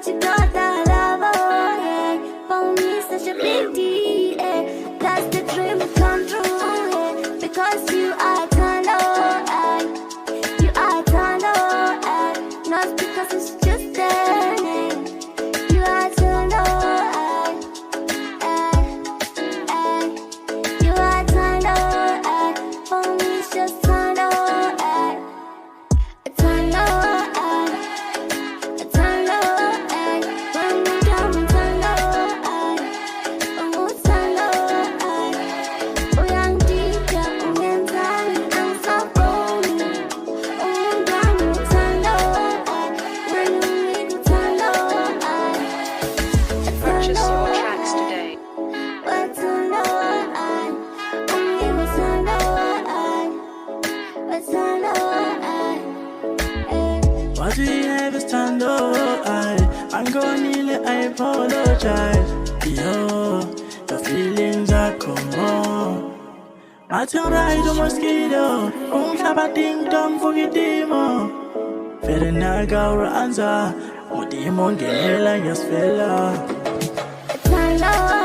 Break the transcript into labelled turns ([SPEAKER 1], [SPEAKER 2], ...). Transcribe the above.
[SPEAKER 1] what you got that love, oh yeah. For me it's such a big deal, yeah. That's the dream come true, yeah. Because you are uThando, you are uThando, not because it's just their name. You are uThando, you are uThando, for me it's just uThando, uThando, uThando, when we down uThando, uThando, uyangidida ungenzani angisaboni, ungami uThando, when you need uThando,
[SPEAKER 2] Purchase your tracks today.
[SPEAKER 1] uThando, only uThando, uThando,
[SPEAKER 3] What we have is uThando, I'm gonna I apologize. Yo, the feelings are come on. I tell right to mosquito, have ding dong for the demo. Fede naga ranza, mo demo ngela yasfela.
[SPEAKER 1] uThando.